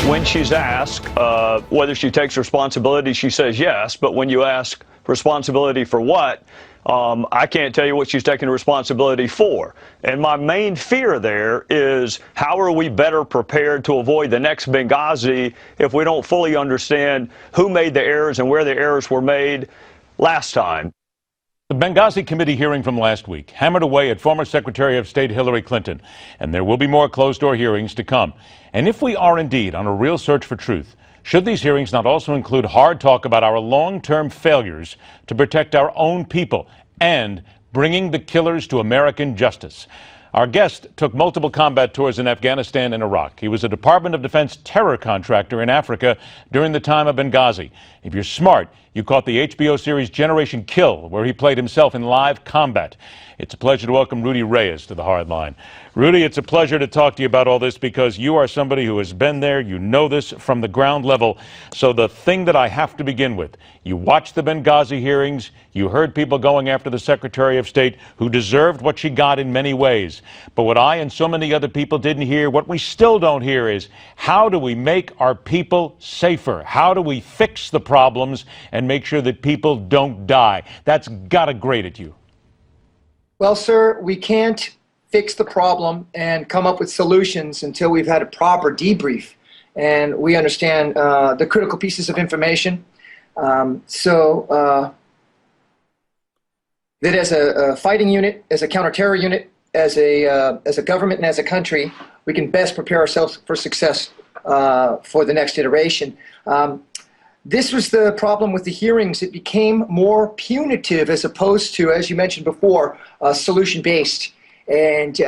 When she's asked whether she takes responsibility, she says yes. But when you ask responsibility for what, I can't tell you what she's taking responsibility for. And my main fear there is, how are we better prepared to avoid the next Benghazi if we don't fully understand who made the errors and where the errors were made last time? The Benghazi committee hearing from last week hammered away at former Secretary of State Hillary Clinton, and there will be more closed-door hearings to come. And if we are indeed on a real search for truth, should these hearings not also include hard talk about our long-term failures to protect our own people and bringing the killers to American justice? Our guest took multiple combat tours in Afghanistan and Iraq. He was a Department of Defense terror contractor in Africa during the time of Benghazi. If you're smart, you caught the HBO series Generation Kill, where he played himself in live combat. It's a pleasure to welcome Rudy Reyes to the Hardline. Rudy, it's a pleasure to talk to you about all this because you are somebody who has been there. You know this from the ground level. So the thing that I have to begin with, you watched the Benghazi hearings. You heard people going after the Secretary of State, who deserved what she got in many ways. But what I and so many other people didn't hear, what we still don't hear, is how do we make our people safer? How do we fix the problems and make sure that people don't die? That's got to grate at you. Well, sir, we can't fix the problem and come up with solutions until we've had a proper debrief and we understand the critical pieces of information. That as a fighting unit, as a counterterror unit, as a government and as a country, we can best prepare ourselves for success for the next iteration. This was the problem with the hearings. It became more punitive as opposed to, as you mentioned before, solution-based. And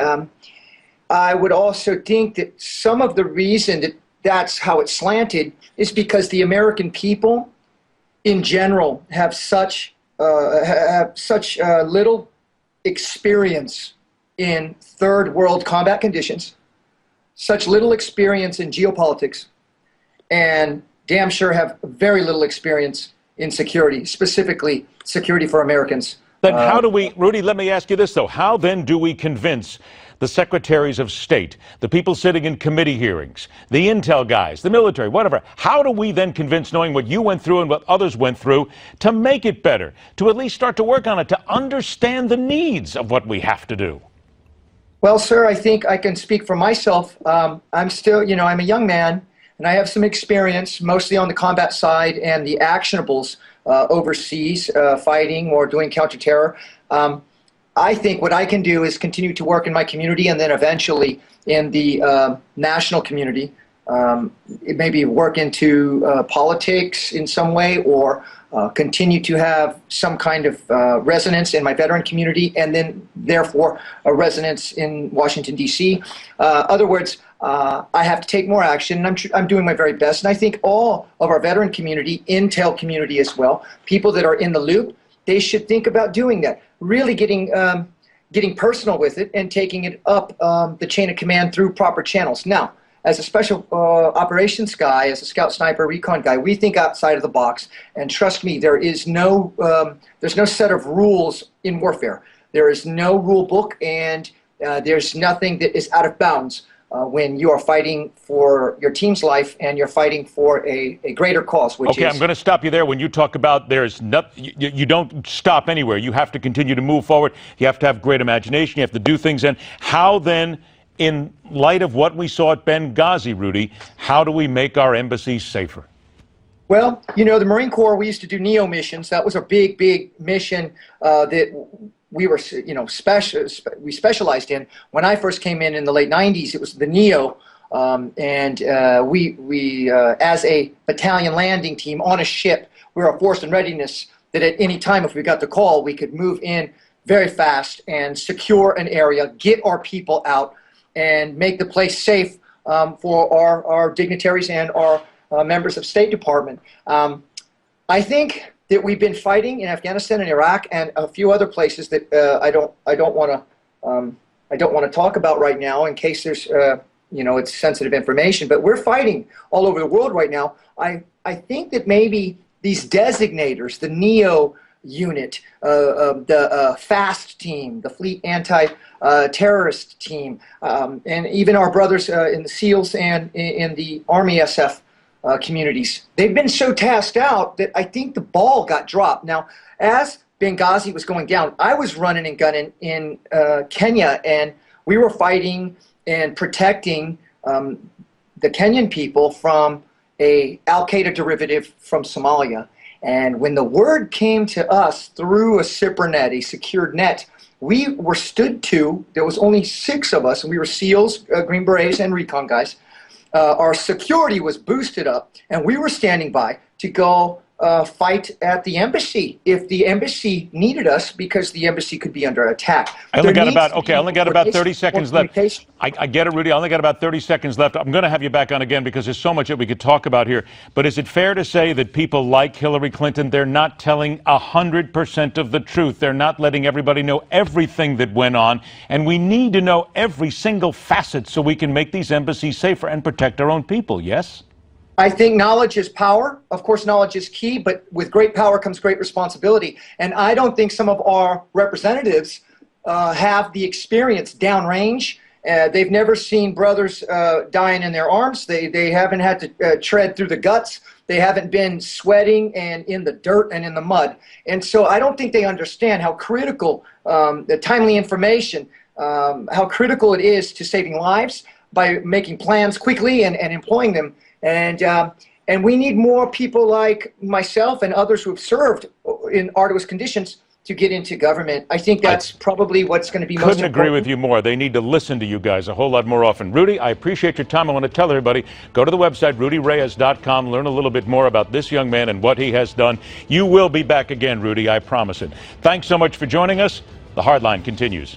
I would also think that some of the reason that that's how it slanted is because the American people in general have such little experience in third world combat conditions, such little experience in geopolitics, and damn sure have very little experience in security, specifically security for Americans. Then how do we, Rudy, let me ask you this, though. How then do we convince the secretaries of state, the people sitting in committee hearings, the intel guys, the military, whatever? How do we then convince, knowing what you went through and what others went through, to make it better, to at least start to work on it, to understand the needs of what we have to do? Well, sir, I think I can speak for myself. I'm still, I'm a young man, and I have some experience, mostly on the combat side and the actionables overseas, fighting or doing counterterror. I think what I can do is continue to work in my community and then eventually in the national community. Maybe work into politics in some way, or continue to have some kind of resonance in my veteran community, and then therefore a resonance in Washington, D.C. Other words, I have to take more action, and I'm doing my very best. And I think all of our veteran community, intel community as well, people that are in the loop, they should think about doing that, really getting personal with it and taking it up the chain of command through proper channels. Now, as a special operations guy, as a scout sniper recon guy, we think outside of the box. And trust me, there's no set of rules in warfare. There is no rule book, and there's nothing that is out of bounds when you are fighting for your team's life and you're fighting for a greater cause. Which okay, I'm going to stop you there. When you talk about you don't stop anywhere. You have to continue to move forward. You have to have great imagination. You have to do things. And how then, in light of what we saw at Benghazi, Rudy, how do we make our embassies safer? Well, the Marine Corps, we used to do NEO missions. That was a big mission that we were, we specialized in. When I first came in the late 90s, it was the NEO, and we as a battalion landing team on a ship, we were a force in readiness that at any time, if we got the call, we could move in very fast and secure an area, get our people out, and make the place safe for our dignitaries and our members of State Department. I think that we've been fighting in Afghanistan and Iraq and a few other places that I don't want to talk about right now, in case there's it's sensitive information. But we're fighting all over the world right now. I think that maybe these designators, the NEO unit, the FAST team, the Fleet Anti-Terrorist team, and even our brothers in the SEALs and in the Army SF communities. They've been so tasked out that I think the ball got dropped. Now, as Benghazi was going down, I was running and gunning in Kenya, and we were fighting and protecting the Kenyan people from a Al-Qaeda derivative from Somalia. And when the word came to us through a SIPR net, a secured net, we were stood to. There was only 6 of us, and we were SEALs, Green Berets, and recon guys. Our security was boosted up, and we were standing by to go fight at the embassy if the embassy needed us, because the embassy could be under attack. I only got about 30 seconds left. I get it, Rudy. I only got about 30 seconds left. I'm going to have you back on again because there's so much that we could talk about here. But is it fair to say that people like Hillary Clinton, they're not telling 100% of the truth? They're not letting everybody know everything that went on. And we need to know every single facet so we can make these embassies safer and protect our own people, yes? I think knowledge is power. Of course, knowledge is key, but with great power comes great responsibility. And I don't think some of our representatives have the experience downrange. They've never seen brothers dying in their arms. They haven't had to tread through the guts. They haven't been sweating and in the dirt and in the mud. And so I don't think they understand how critical the timely information, how critical it is to saving lives by making plans quickly and employing them. And we need more people like myself and others who have served in arduous conditions to get into government. I think that's probably what's going to be most important. Couldn't agree with you more. They need to listen to you guys a whole lot more often. Rudy, I appreciate your time. I want to tell everybody, go to the website, rudyreyes.com, learn a little bit more about this young man and what he has done. You will be back again, Rudy, I promise it. Thanks so much for joining us. The Hardline continues.